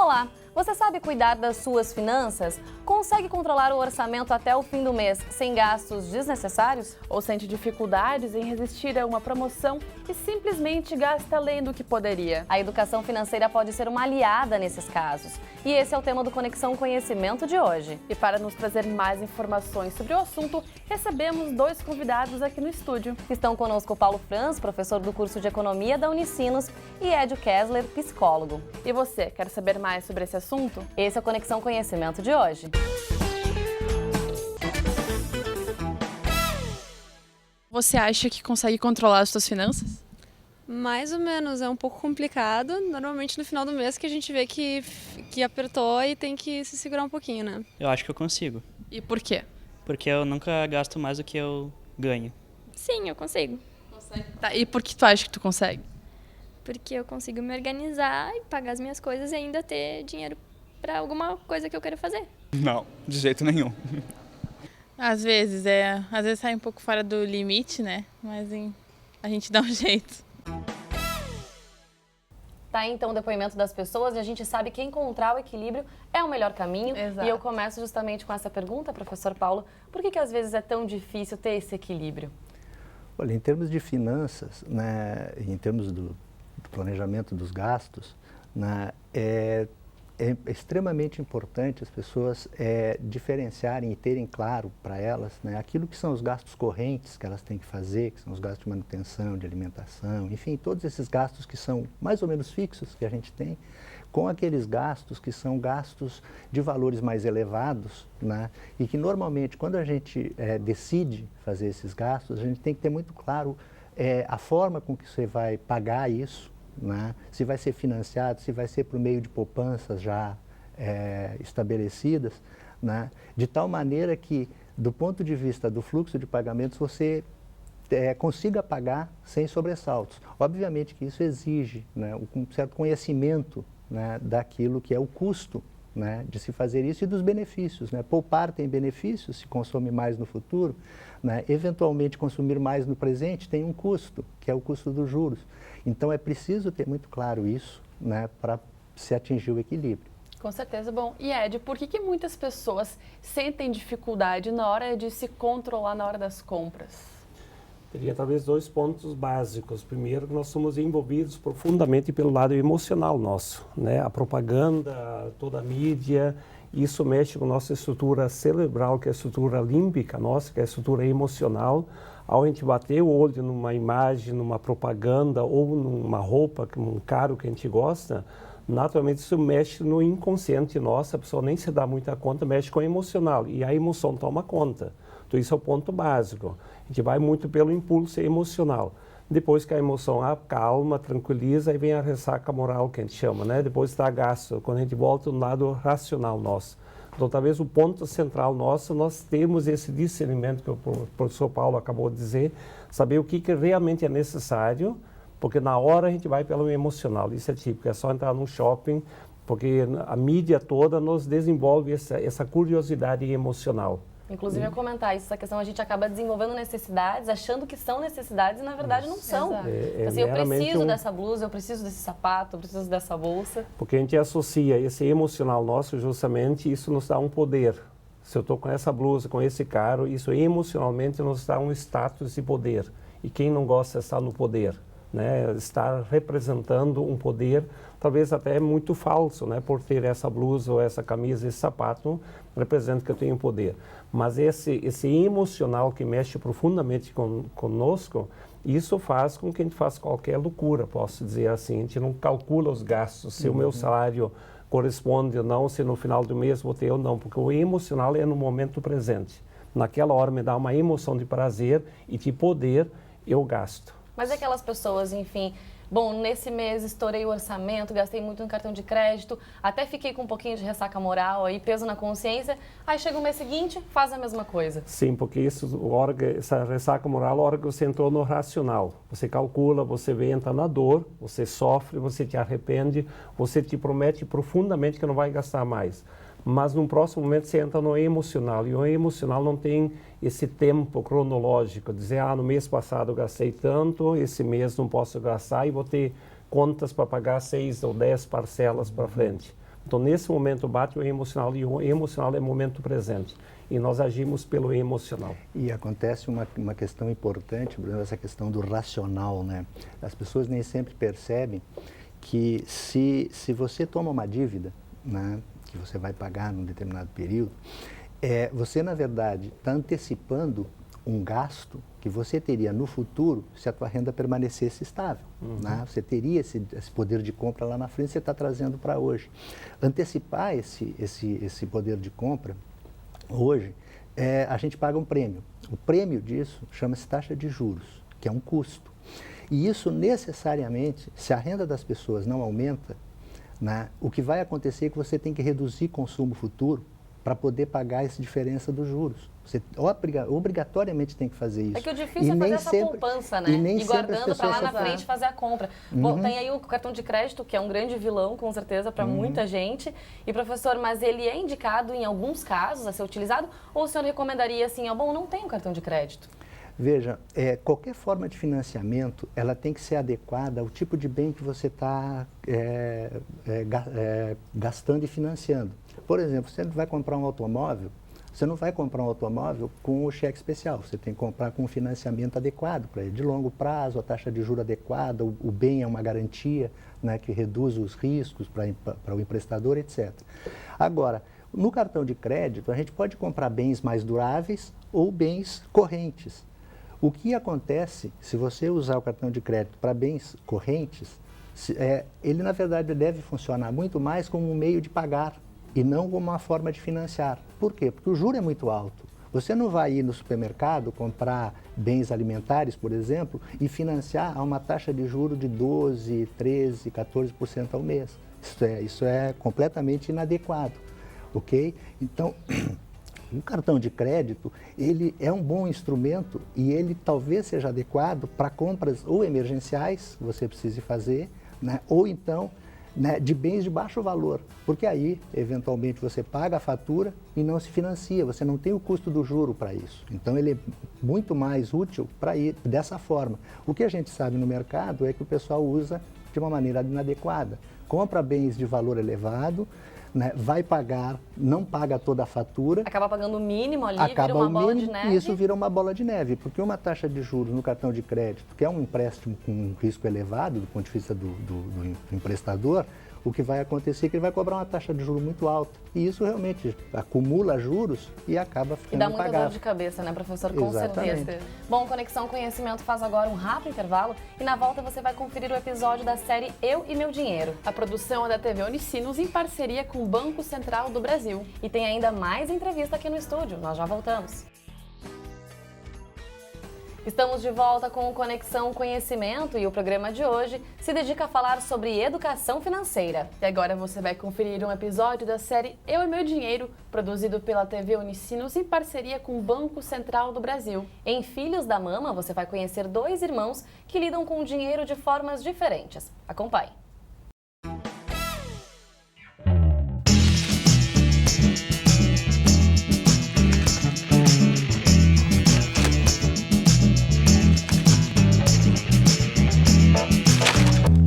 Olá, você sabe cuidar das suas finanças? Consegue controlar o orçamento até o fim do mês sem gastos desnecessários? Ou sente dificuldades em resistir a uma promoção e simplesmente gasta além do que poderia? A educação financeira pode ser uma aliada nesses casos. E esse é o tema do Conexão Conhecimento de hoje. E para nos trazer mais informações sobre o assunto, recebemos dois convidados aqui no estúdio. Estão conosco Paulo Franz, professor do curso de Economia da Unicinos, e Edio Kessler, psicólogo. E você, quer saber mais sobre esse assunto? Esse é o Conexão Conhecimento de hoje. Você acha que consegue controlar as suas finanças? Mais ou menos, é um pouco complicado. Normalmente no final do mês que a gente vê que apertou e tem que se segurar um pouquinho, né? Eu acho que eu consigo, E por quê? porque eu nunca gasto mais do que eu ganho. Sim, eu consigo. Tá, e por que tu acha que tu consegue? Porque eu consigo me organizar e pagar as minhas coisas e ainda ter dinheiro para alguma coisa que eu quero fazer. Não, de jeito nenhum. Às vezes sai um pouco fora do limite, né? Mas a gente dá um jeito. Tá aí, então, o depoimento das pessoas e a gente sabe que encontrar o equilíbrio é o melhor caminho. Exato. E eu começo justamente com essa pergunta, professor Paulo. Por que às vezes é tão difícil ter esse equilíbrio? Olha, em termos de finanças, né, em termos do planejamento dos gastos, né, é extremamente importante as pessoas diferenciarem e terem claro para elas, né, aquilo que são os gastos correntes que elas têm que fazer, que são os gastos de manutenção, de alimentação, enfim, todos esses gastos que são mais ou menos fixos que a gente tem, com aqueles gastos que são gastos de valores mais elevados, né, e que normalmente quando a gente decide fazer esses gastos, a gente tem que ter muito claro a forma com que você vai pagar isso, né? Se vai ser financiado, se vai ser por meio de poupanças já estabelecidas, né? De tal maneira que, do ponto de vista do fluxo de pagamentos, você consiga pagar sem sobressaltos. Obviamente que isso exige, né, um certo conhecimento, né, daquilo que é o custo, né, de se fazer isso e dos benefícios, né? Poupar tem benefícios, se consome mais no futuro, né? Eventualmente consumir mais no presente tem um custo, que é o custo dos juros. Então é preciso ter muito claro isso, né, para se atingir o equilíbrio. Com certeza. Bom, e Ed, por que muitas pessoas sentem dificuldade na hora de se controlar na hora das compras? Teria talvez dois pontos básicos. Primeiro, nós somos envolvidos profundamente pelo lado emocional nosso, né? A propaganda, toda a mídia, isso mexe com a nossa estrutura cerebral, que é a estrutura límbica nossa, que é a estrutura emocional. Ao a gente bater o olho numa imagem, numa propaganda ou numa roupa, num carro que a gente gosta, naturalmente isso mexe no inconsciente nosso, a pessoa nem se dá muita conta, mexe com o emocional e a emoção toma conta. Então isso é o ponto básico. A gente vai muito pelo impulso emocional. Depois que a emoção acalma, tranquiliza, aí vem a ressaca moral, que a gente chama, né? Depois está gasto, quando a gente volta no lado racional nosso. Então, talvez o ponto central nosso, nós temos esse discernimento que o professor Paulo acabou de dizer, saber o que realmente é necessário, porque na hora a gente vai pelo emocional. Isso é típico, é só entrar num shopping, porque a mídia toda nos desenvolve essa curiosidade emocional. Inclusive, eu ia comentar isso, essa questão, a gente acaba desenvolvendo necessidades, achando que são necessidades e, na verdade, não são. Assim, eu preciso dessa blusa, eu preciso desse sapato, eu preciso dessa bolsa. Porque a gente associa esse emocional nosso, justamente, isso nos dá um poder. Se eu estou com essa blusa, com esse carro, isso emocionalmente nos dá um status de poder. E quem não gosta de estar no poder, né? Estar representando um poder, talvez até muito falso, né? Por ter essa blusa ou essa camisa, esse sapato, representa que eu tenho poder. Mas esse emocional que mexe profundamente conosco, isso faz com que a gente faça qualquer loucura, posso dizer assim. A gente não calcula os gastos, se o meu salário corresponde ou não, se no final do mês vou ter ou não, porque o emocional é no momento presente. Naquela hora me dá uma emoção de prazer e de poder, eu gasto. Mas aquelas pessoas, enfim, bom, nesse mês estourei o orçamento, gastei muito no cartão de crédito, até fiquei com um pouquinho de ressaca moral, aí peso na consciência, aí chega o mês seguinte, faz a mesma coisa. Sim, porque essa ressaca moral, a hora que você entrou no racional, você calcula, você entra na dor, você sofre, você te arrepende, você te promete profundamente que não vai gastar mais. Mas num próximo momento você entra no emocional, e o emocional não tem esse tempo cronológico, dizer, no mês passado eu gastei tanto, esse mês não posso gastar e vou ter contas para pagar 6 ou 10 parcelas para frente. Então, nesse momento bate o emocional e o emocional é o momento presente. E nós agimos pelo emocional. E acontece uma questão importante, Bruno, essa questão do racional, né? As pessoas nem sempre percebem que se você toma uma dívida, né, que você vai pagar num determinado período, você, na verdade, está antecipando um gasto que você teria no futuro se a tua renda permanecesse estável. Né? Você teria esse poder de compra lá na frente, você está trazendo para hoje. Antecipar esse poder de compra, hoje, a gente paga um prêmio. O prêmio disso chama-se taxa de juros, que é um custo. E isso necessariamente, se a renda das pessoas não aumenta, né, o que vai acontecer é que você tem que reduzir consumo futuro para poder pagar essa diferença dos juros. Você obrigatoriamente tem que fazer isso. É que o difícil é fazer essa poupança, né? E guardando para lá na frente fazer a compra. Bom, tem aí o cartão de crédito, que é um grande vilão, com certeza, para muita gente. E, professor, mas ele é indicado em alguns casos a ser utilizado? Ou o senhor recomendaria assim, bom, não tenho cartão de crédito? Veja, qualquer forma de financiamento, ela tem que ser adequada ao tipo de bem que você está gastando e financiando. Por exemplo, você vai comprar um automóvel, você não vai comprar um automóvel com o cheque especial, você tem que comprar com um financiamento adequado para ele, de longo prazo, a taxa de juros adequada, o bem é uma garantia, né, que reduz os riscos para o emprestador, etc. Agora, no cartão de crédito, a gente pode comprar bens mais duráveis ou bens correntes. O que acontece se você usar o cartão de crédito para bens correntes, ele na verdade deve funcionar muito mais como um meio de pagar e não como uma forma de financiar. Por quê? Porque o juro é muito alto. Você não vai ir no supermercado comprar bens alimentares, por exemplo, e financiar a uma taxa de juro de 12%, 13%, 14% ao mês. Isso é completamente inadequado, ok? Então, o cartão de crédito, ele é um bom instrumento e ele talvez seja adequado para compras ou emergenciais, que você precise fazer, né? Ou então, né, de bens de baixo valor, porque aí, eventualmente, você paga a fatura e não se financia, você não tem o custo do juro para isso. Então, ele é muito mais útil para ir dessa forma. O que a gente sabe no mercado é que o pessoal usa de uma maneira inadequada. Compra bens de valor elevado, né, vai pagar, não paga toda a fatura. Acaba pagando o mínimo ali, vira uma bola de neve. E isso vira uma bola de neve, porque uma taxa de juros no cartão de crédito, que é um empréstimo com um risco elevado do ponto de vista do emprestador, o que vai acontecer é que ele vai cobrar uma taxa de juros muito alta. E isso realmente acumula juros e acaba ficando impagável. E dá muita dor pagável. de cabeça, né, professor? Com Exatamente. certeza. Bom, Conexão Conhecimento faz agora um rápido intervalo e na volta você vai conferir o episódio da série Eu e Meu Dinheiro. A produção é da TV Unicinos em parceria com o Banco Central do Brasil. E tem ainda mais entrevista aqui no estúdio. Nós já voltamos. Estamos de volta com o Conexão Conhecimento e o programa de hoje se dedica a falar sobre educação financeira. E agora você vai conferir um episódio da série Eu e Meu Dinheiro, produzido pela TV Unicinos em parceria com o Banco Central do Brasil. Em Filhos da Mama, você vai conhecer dois irmãos que lidam com o dinheiro de formas diferentes. Acompanhe.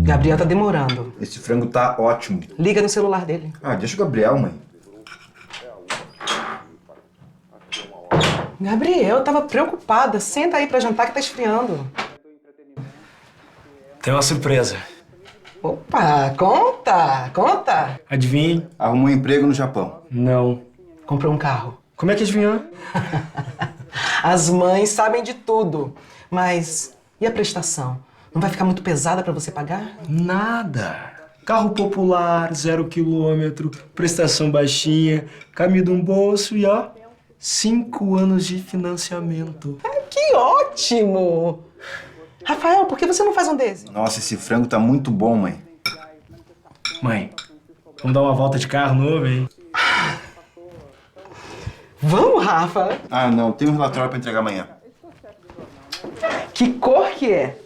Gabriel tá demorando. Esse frango tá ótimo. Liga no celular dele. Ah, deixa o Gabriel, mãe. Gabriel, eu tava preocupada. Senta aí pra jantar que tá esfriando. Tem uma surpresa. Opa, conta. Adivinhe? Arrumou um emprego no Japão. Não. Comprou um carro. Como é que adivinhou? As mães sabem de tudo. Mas e a prestação? Não vai ficar muito pesada pra você pagar? Nada. Carro popular, 0 km, prestação baixinha, caminho de um bolso e ó, 5 anos de financiamento. Que ótimo! Rafael, por que você não faz um desses? Nossa, esse frango tá muito bom, mãe. Mãe, vamos dar uma volta de carro novo, hein? Vamos, Rafa! Ah, não, tem um relatório pra entregar amanhã. Que cor que é?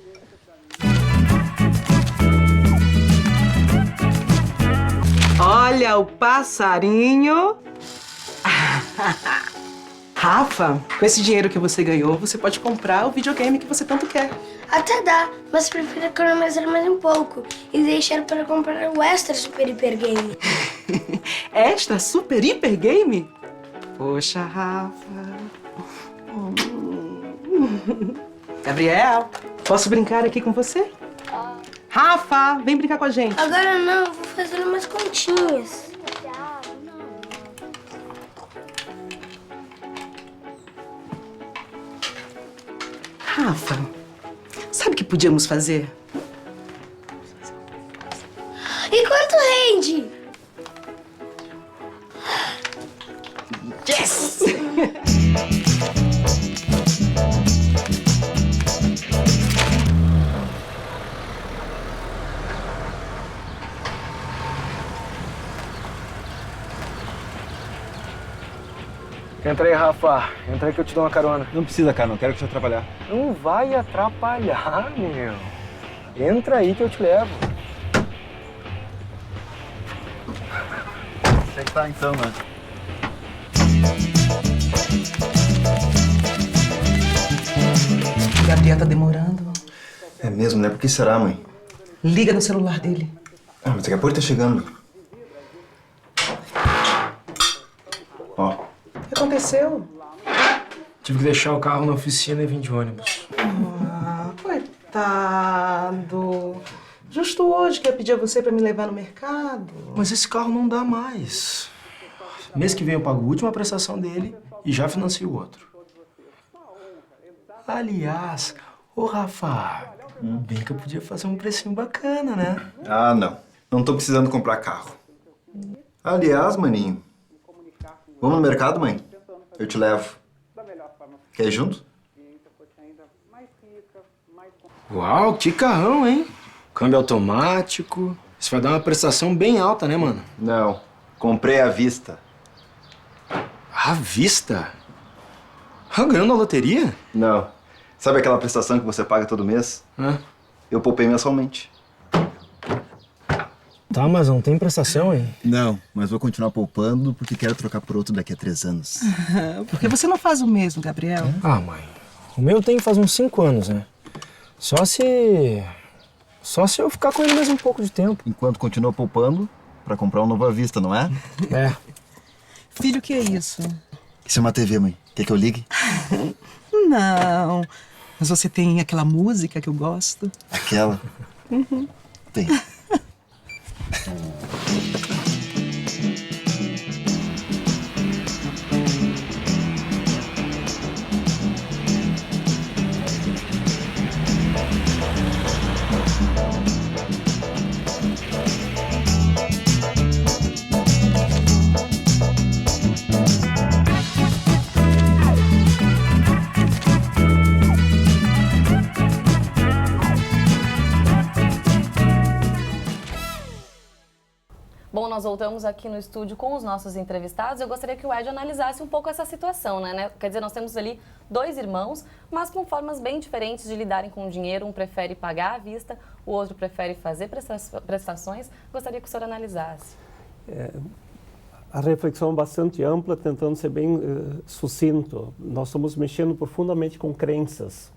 Olha o passarinho. Rafa, com esse dinheiro que você ganhou, você pode comprar o videogame que você tanto quer. Até dá, mas prefiro economizar mais um pouco e deixar para comprar o Extra Super Hiper Game. Extra, super, hiper game? Poxa, Rafa. Gabriel, posso brincar aqui com você? Rafa, vem brincar com a gente. Agora não, vou fazer umas continhas. Rafa, sabe o que podíamos fazer? E quanto rende? Yes! Entra aí, Rafa. Entra aí que eu te dou uma carona. Não precisa, cara, não quero que te atrapalhar. Não vai atrapalhar, meu. Entra aí que eu te levo. Você que tá então, né? Gabriel tá demorando. É mesmo, né? Por que será, mãe? Liga no celular dele. Ah, mas daqui a pouco ele tá chegando. Ó. O que aconteceu? Tive que deixar o carro na oficina e vim de ônibus. Ah, coitado. Justo hoje que eu pedi a você pra me levar no mercado. Mas esse carro não dá mais. Mês que vem eu pago a última prestação dele e já financio o outro. Aliás, ô Rafa, bem que eu podia fazer um precinho bacana, né? Ah, não. Não tô precisando comprar carro. Aliás, maninho, vamos no mercado, mãe? Eu te levo. Quer ir junto? Uau, que carrão, hein? Câmbio automático. Isso vai dar uma prestação bem alta, né, mano? Não. Comprei à vista. À vista? Ganhou na loteria? Não. Sabe aquela prestação que você paga todo mês? Hã? Eu poupei mensalmente. Tá, mas não tem prestação, hein? Não, mas vou continuar poupando porque quero trocar por outro daqui a 3 anos. Por que você não faz o mesmo, Gabriel? Ah, mãe. O meu tem faz uns 5 anos, né? Só se eu ficar com ele mais um pouco de tempo. Enquanto continua poupando pra comprar um novo à vista, não é? É. Filho, o que é isso? Isso é uma TV, mãe. Quer que eu ligue? Não. Mas você tem aquela música que eu gosto? Aquela? Uhum. Tem. Bom, nós voltamos aqui no estúdio com os nossos entrevistados. Eu gostaria que o Ed analisasse um pouco essa situação, né? Quer dizer, nós temos ali 2 irmãos, mas com formas bem diferentes de lidarem com o dinheiro. Um prefere pagar à vista, o outro prefere fazer prestações. Gostaria que o senhor analisasse. A reflexão é bastante ampla, tentando ser bem sucinto. Nós estamos mexendo profundamente com crenças,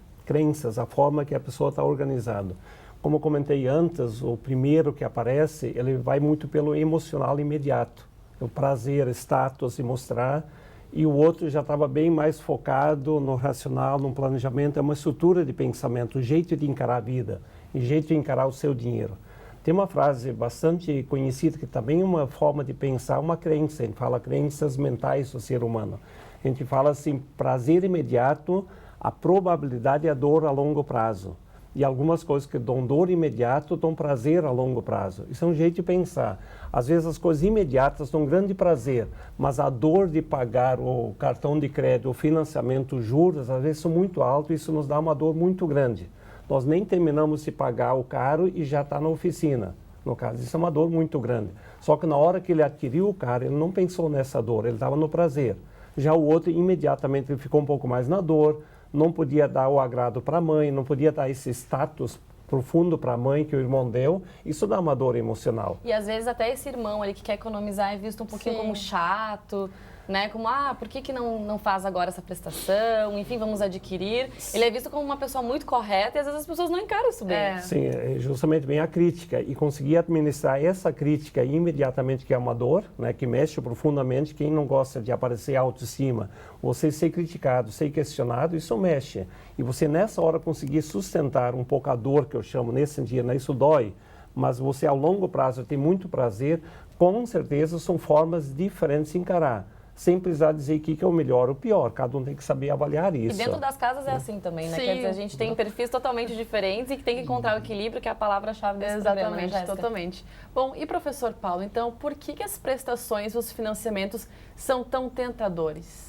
a forma que a pessoa está organizada. Como eu comentei antes, o primeiro que aparece, ele vai muito pelo emocional imediato. O prazer, status e mostrar. E o outro já estava bem mais focado no racional, no planejamento. É uma estrutura de pensamento, um jeito de encarar a vida, um jeito de encarar o seu dinheiro. Tem uma frase bastante conhecida, que também é uma forma de pensar, uma crença. A gente fala crenças mentais do ser humano. A gente fala assim, prazer imediato, a probabilidade é a dor a longo prazo. E algumas coisas que dão dor imediato dão prazer a longo prazo. Isso é um jeito de pensar. Às vezes as coisas imediatas dão grande prazer, mas a dor de pagar o cartão de crédito, o financiamento, os juros, às vezes são muito altos e isso nos dá uma dor muito grande. Nós nem terminamos de pagar o carro e já está na oficina. No caso, isso é uma dor muito grande. Só que na hora que ele adquiriu o carro, ele não pensou nessa dor, ele estava no prazer. Já o outro, imediatamente, ele ficou um pouco mais na dor, não podia dar o agrado para a mãe, não podia dar esse status profundo para a mãe que o irmão deu, isso dá uma dor emocional. E às vezes até esse irmão ali que quer economizar é visto um pouquinho como chato, né? Como, por que não faz agora essa prestação? Enfim, vamos adquirir. Ele é visto como uma pessoa muito correta e às vezes as pessoas não encaram isso bem. Sim, justamente bem a crítica. E conseguir administrar essa crítica imediatamente, que é uma dor, né? Que mexe profundamente. Quem não gosta de aparecer autoestima, você ser criticado, ser questionado, isso mexe. E você nessa hora conseguir sustentar um pouco a dor, que eu chamo nesse sentido, né? Isso dói, mas você ao longo prazo tem muito prazer, com certeza são formas diferentes de encarar. Sem precisar dizer o que é o melhor ou o pior, cada um tem que saber avaliar isso. E dentro das casas é assim também, né? Sim. Quer dizer, a gente tem perfis totalmente diferentes e que tem que encontrar o equilíbrio, que é a palavra-chave desse programa, né, Jéssica? Totalmente. Bom, e professor Paulo, então, por que as prestações, os financiamentos são tão tentadores?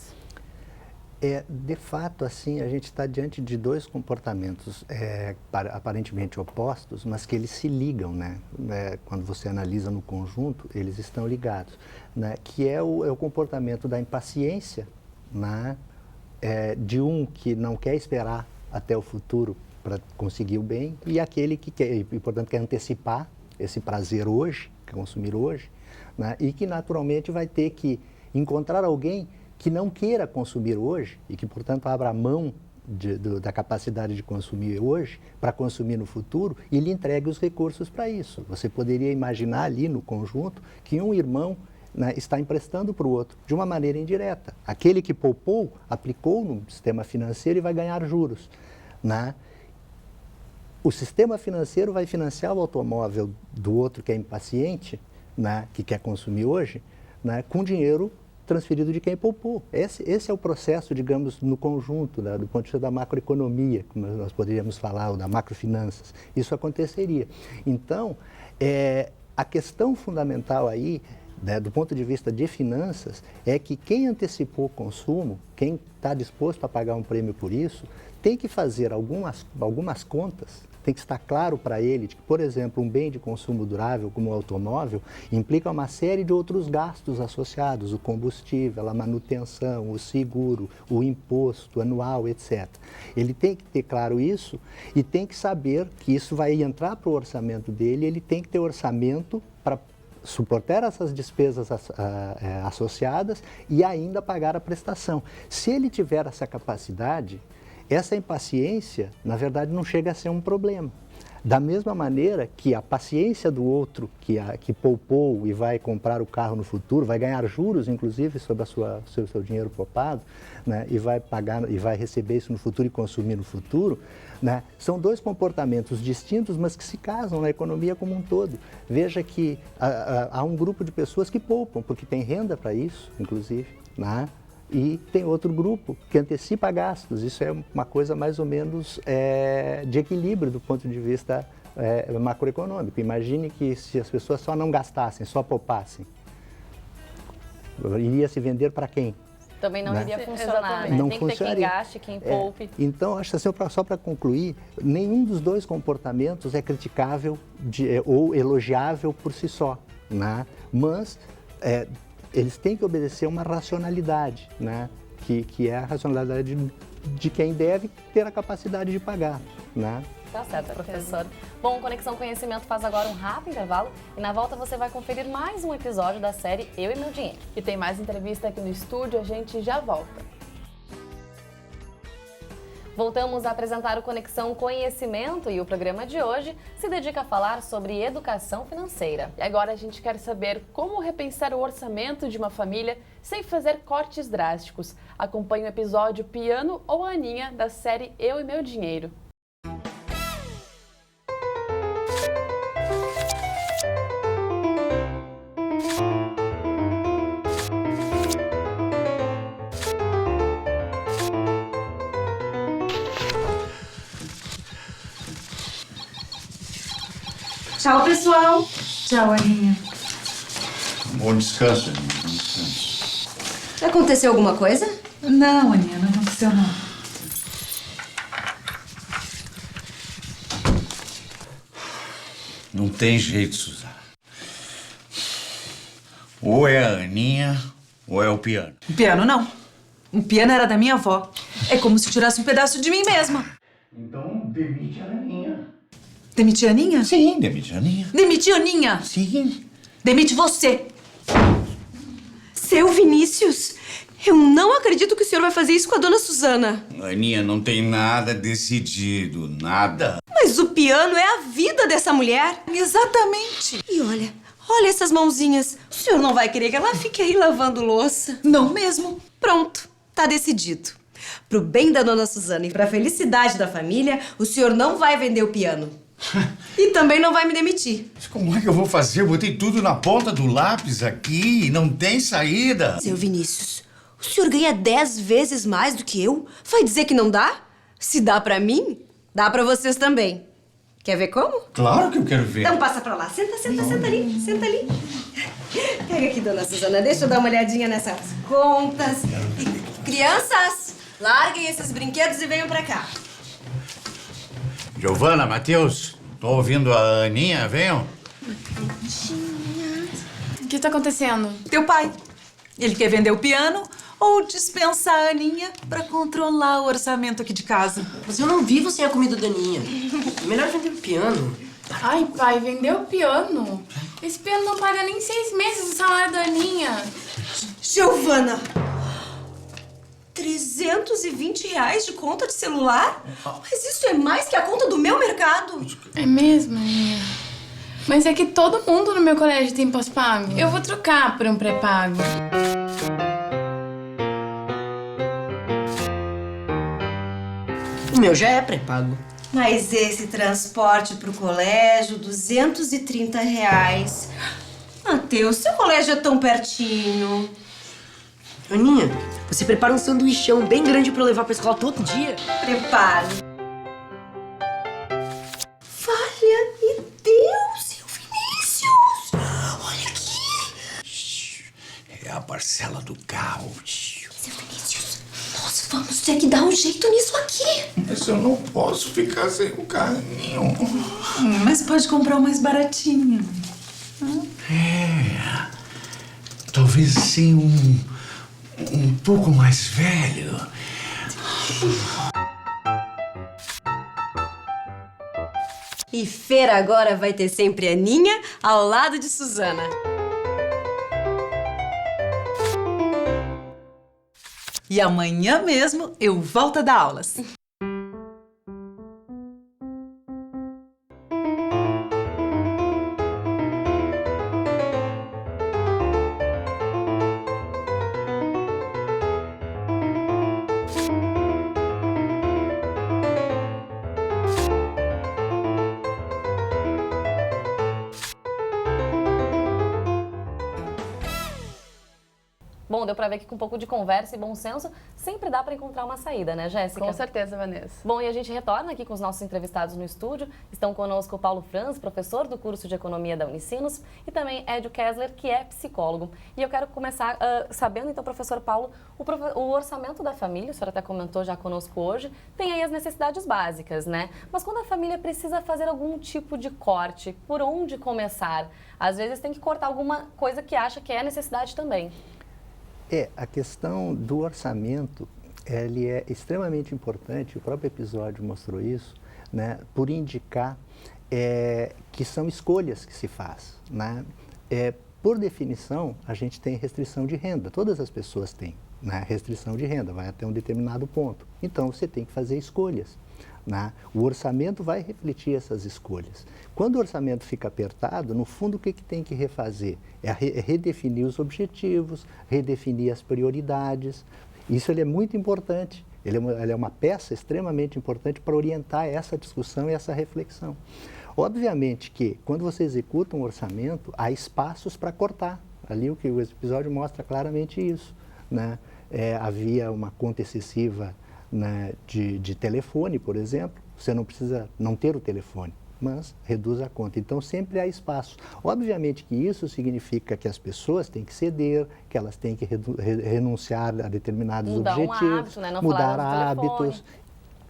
De fato, assim, a gente está diante de dois comportamentos aparentemente opostos, mas que eles se ligam, né? Quando você analisa no conjunto, eles estão ligados, né? Que é o comportamento da impaciência, né? De um que não quer esperar até o futuro para conseguir o bem, e aquele que quer, e portanto quer antecipar esse prazer hoje, quer consumir hoje, né? E que naturalmente vai ter que encontrar alguém que não queira consumir hoje e que, portanto, abra mão da capacidade de consumir hoje para consumir no futuro e lhe entregue os recursos para isso. Você poderia imaginar ali no conjunto que um irmão, né, está emprestando para o outro de uma maneira indireta. Aquele que poupou, aplicou no sistema financeiro e vai ganhar juros, né? O sistema financeiro vai financiar o automóvel do outro que é impaciente, né, que quer consumir hoje, né, com dinheiro transferido de quem poupou. Esse é o processo, digamos, no conjunto, do ponto de vista da macroeconomia, como nós poderíamos falar, ou da macrofinanças. Isso aconteceria. Então, a questão fundamental aí, né, do ponto de vista de finanças, é que quem antecipou o consumo, quem está disposto a pagar um prêmio por isso, tem que fazer algumas contas. Tem que estar claro para ele de que, por exemplo, um bem de consumo durável como o automóvel implica uma série de outros gastos associados, o combustível, a manutenção, o seguro, o imposto anual, etc. Ele tem que ter claro isso e tem que saber que isso vai entrar para o orçamento dele, ele tem que ter orçamento para suportar essas despesas associadas e ainda pagar a prestação. Se ele tiver essa capacidade, essa impaciência, na verdade, não chega a ser um problema. Da mesma maneira que a paciência do outro que poupou e vai comprar o carro no futuro, vai ganhar juros, inclusive, sobre o seu dinheiro poupado, né, e vai pagar e vai receber isso no futuro e consumir no futuro, né, são dois comportamentos distintos, mas que se casam na economia como um todo. Veja que há um grupo de pessoas que poupam, porque tem renda para isso, inclusive, né? E tem outro grupo que antecipa gastos. Isso é uma coisa mais ou menos de equilíbrio do ponto de vista macroeconômico. Imagine que se as pessoas só não gastassem, só poupassem, iria se vender para quem? Também não iria funcionar, né? Não tem que ter quem gaste, quem poupe. Então, acho assim, só para concluir, nenhum dos dois comportamentos é criticável ou elogiável por si só, né? Mas eles têm que obedecer uma racionalidade, né? Que é a racionalidade de quem deve ter a capacidade de pagar, né? Tá certo, professor. Bom, Conexão Conhecimento faz agora um rápido intervalo e na volta você vai conferir mais um episódio da série Eu e Meu Dinheiro. E tem mais entrevista aqui no estúdio, a gente já volta. Voltamos a apresentar o Conexão Conhecimento e o programa de hoje se dedica a falar sobre educação financeira. E agora a gente quer saber como repensar o orçamento de uma família sem fazer cortes drásticos. Acompanhe o episódio Piano ou Aninha da série Eu e Meu Dinheiro. Tchau, pessoal. Tchau, Aninha. Bom descanso, Aninha. Bom descanso. Aconteceu alguma coisa? Não, Aninha, não aconteceu não. Não tem jeito, Suzana. Ou é a Aninha, ou é o piano. O piano não. O piano era da minha avó. É como se tirasse um pedaço de mim mesma. Então, demite a Aninha. Demitir a Aninha? Sim, demite a Aninha. Demitir a Aninha? Sim. Demite você. Seu Vinícius, eu não acredito que o senhor vai fazer isso com a dona Suzana. Aninha, não tem nada decidido, nada. Mas o piano é a vida dessa mulher. Exatamente. E olha essas mãozinhas. O senhor não vai querer que ela fique aí lavando louça? Não mesmo. Pronto, tá decidido. Pro bem da dona Suzana e pra felicidade da família, o senhor não vai vender o piano. E também não vai me demitir. Mas como é que eu vou fazer? Eu botei tudo na ponta do lápis aqui e não tem saída. Seu Vinícius, o senhor ganha 10 vezes mais do que eu? Vai dizer que não dá? Se dá pra mim, dá pra vocês também. Quer ver como? Claro que eu quero ver. Então passa pra lá. Senta ali, senta ali. Pega aqui, dona Suzana, deixa eu dar uma olhadinha nessas contas. Crianças, larguem esses brinquedos e venham pra cá. Giovana, Matheus, tô ouvindo a Aninha, venham. O que tá acontecendo? Teu pai. Ele quer vender o piano ou dispensar a Aninha pra controlar o orçamento aqui de casa. Mas eu não vivo sem a comida da Aninha. Melhor vender o piano. Ai, pai, vender o piano? Esse piano não paga nem 6 meses do salário da Aninha. Giovana! 320 reais de conta de celular? Mas isso é mais que a conta do meu mercado. É mesmo, Aninha? Mas é que todo mundo no meu colégio tem pós-pago. Eu vou trocar por um pré-pago. O meu já é pré-pago. Mas esse transporte pro colégio, 230 reais. Matheus, seu colégio é tão pertinho. Aninha, você prepara um sanduichão bem grande pra eu levar pra escola todo dia? Preparo. Valha e Deus, seu Vinícius! Olha aqui! É a parcela do carro. Seu Vinícius, nós vamos ter que dar um jeito nisso aqui. Mas eu não posso ficar sem o carrinho. Mas pode comprar o mais baratinho. Talvez assim um pouco mais velho. E feira agora vai ter sempre a Aninha ao lado de Suzana. E amanhã mesmo eu volto a dar aulas. Bom, deu pra ver que com um pouco de conversa e bom senso, sempre dá pra encontrar uma saída, né, Jéssica? Com certeza, Vanessa. Bom, e a gente retorna aqui com os nossos entrevistados no estúdio. Estão conosco o Paulo Franz, professor do curso de Economia da Unicinos, e também Edio Kessler, que é psicólogo. E eu quero começar sabendo, então, professor Paulo, o orçamento da família, o senhor até comentou já conosco hoje, tem aí as necessidades básicas, né? Mas quando a família precisa fazer algum tipo de corte, por onde começar? Às vezes tem que cortar alguma coisa que acha que é necessidade também. A questão do orçamento, ele é extremamente importante, o próprio episódio mostrou isso, né, por indicar que são escolhas que se faz, né? Por definição, a gente tem restrição de renda, todas as pessoas têm, né, restrição de renda, vai até um determinado ponto. Então, você tem que fazer escolhas. Né? O orçamento vai refletir essas escolhas. Quando o orçamento fica apertado, no fundo, o que tem que refazer? É redefinir os objetivos, redefinir as prioridades. Isso ele é muito importante. Ele é uma peça extremamente importante para orientar essa discussão e essa reflexão. Obviamente que, quando você executa um orçamento, há espaços para cortar. Ali o episódio mostra claramente isso. Né? Havia uma conta excessiva, né, de telefone, por exemplo. Você não precisa não ter o telefone, mas reduz a conta. Então, sempre há espaço. Obviamente que isso significa que as pessoas têm que ceder, que elas têm que renunciar a determinados objetivos. Mudar um hábito, né? Não mudar falar hábitos.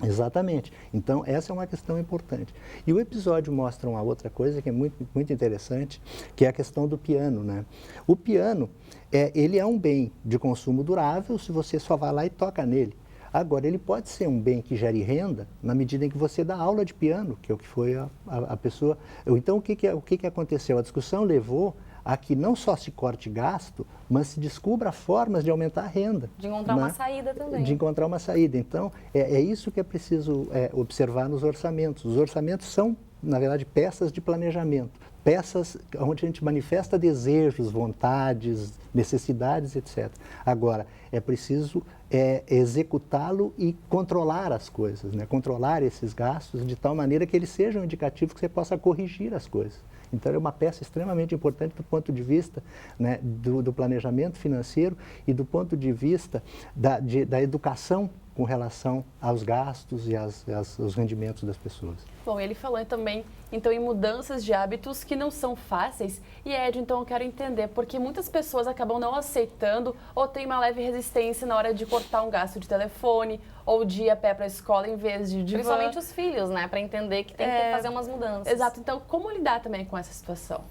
Exatamente. Então, essa é uma questão importante. E o episódio mostra uma outra coisa que é muito, muito interessante, que é a questão do piano, né? O piano, ele é um bem de consumo durável se você só vai lá e toca nele. Agora, ele pode ser um bem que gere renda na medida em que você dá aula de piano, que é o que foi a pessoa... Então, o que aconteceu? A discussão levou a que não só se corte gasto, mas se descubra formas de aumentar a renda. De encontrar uma saída também. De encontrar uma saída. Então, é isso que é preciso observar nos orçamentos. Os orçamentos são, na verdade, peças de planejamento. Peças onde a gente manifesta desejos, vontades, necessidades, etc. Agora, é preciso executá-lo e controlar as coisas, né? Controlar esses gastos de tal maneira que eles sejam indicativos que você possa corrigir as coisas. Então, é uma peça extremamente importante do ponto de vista, né, do planejamento financeiro e do ponto de vista da educação com relação aos gastos e aos rendimentos das pessoas. Bom, ele falou também, então, em mudanças de hábitos que não são fáceis. E, Ed, então, eu quero entender, porque muitas pessoas acabam não aceitando ou têm uma leve resistência na hora de cortar um gasto de telefone ou de ir a pé para a escola em vez de van. Principalmente os filhos, né? Para entender que tem que fazer umas mudanças. Exato. Então, como lidar também com essa situação?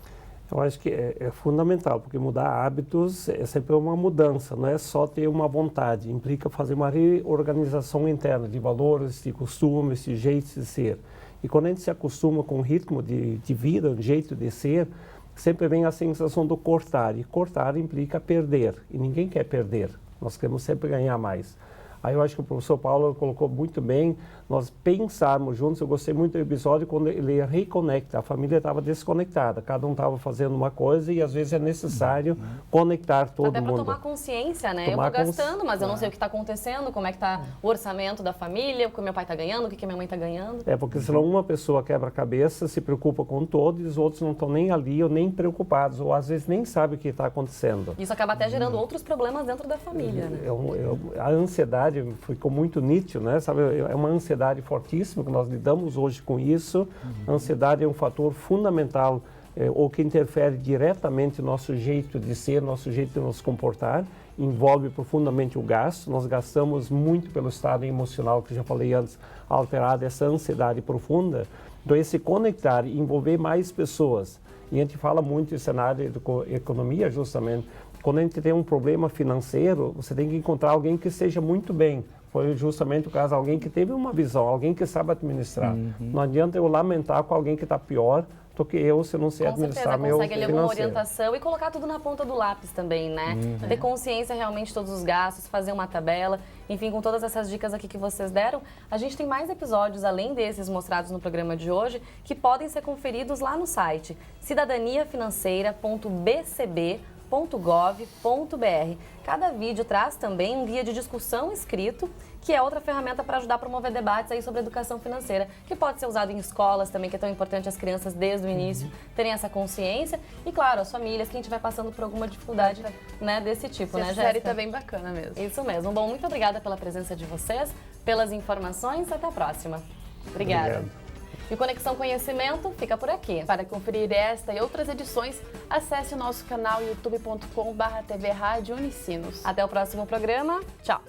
Eu acho que é fundamental, porque mudar hábitos é sempre uma mudança, não é só ter uma vontade, implica fazer uma reorganização interna de valores, de costumes, de jeitos de ser. E quando a gente se acostuma com um ritmo de vida, um jeito de ser, sempre vem a sensação do cortar, e cortar implica perder, e ninguém quer perder, nós queremos sempre ganhar mais. Aí eu acho que o professor Paulo colocou muito bem, nós pensarmos juntos. Eu gostei muito do episódio quando ele reconecta, a família estava desconectada, cada um estava fazendo uma coisa e às vezes é necessário conectar todo mundo. Até para tomar consciência, né? Eu estou gastando, mas eu não sei o que está acontecendo, como é que está o orçamento da família, o que meu pai está ganhando, o que minha mãe está ganhando. Porque senão uma pessoa quebra a cabeça, se preocupa com todos e os outros não estão nem ali ou nem preocupados, ou às vezes nem sabem o que está acontecendo. Isso acaba até gerando outros problemas dentro da família, né? A ansiedade ficou muito nítido, né? Sabe, é uma ansiedade fortíssima que nós lidamos hoje com isso. A ansiedade é um fator fundamental, ou que interfere diretamente no nosso jeito de ser, nosso jeito de nos comportar, envolve profundamente o gasto. Nós gastamos muito pelo estado emocional, que já falei antes, alterado, essa ansiedade profunda. Então, esse conectar e envolver mais pessoas. E a gente fala muito em cenário de economia, justamente. Quando a gente tem um problema financeiro, você tem que encontrar alguém que seja muito bem. Foi justamente o caso, alguém que teve uma visão, alguém que sabe administrar. Não adianta eu lamentar com alguém que está pior do que eu, se não sei administrar meu financeiro. Consegue ali alguma orientação e colocar tudo na ponta do lápis também, né? Ter consciência realmente de todos os gastos, fazer uma tabela. Enfim, com todas essas dicas aqui que vocês deram, a gente tem mais episódios, além desses mostrados no programa de hoje, que podem ser conferidos lá no site cidadaniafinanceira.bcb.gov.br. Cada vídeo traz também um guia de discussão escrito, que é outra ferramenta para ajudar a promover debates aí sobre educação financeira, que pode ser usado em escolas também, que é tão importante as crianças desde o início terem essa consciência. E claro, as famílias, quem estiver passando por alguma dificuldade, né, desse tipo, né, Jéssica? A série tá bem bacana mesmo. Isso mesmo. Bom, muito obrigada pela presença de vocês, pelas informações. Até a próxima. Obrigada. Obrigado. E Conexão Conhecimento fica por aqui. Para conferir esta e outras edições, acesse o nosso canal youtube.com/TV Rádio Unicinos. Até o próximo programa. Tchau!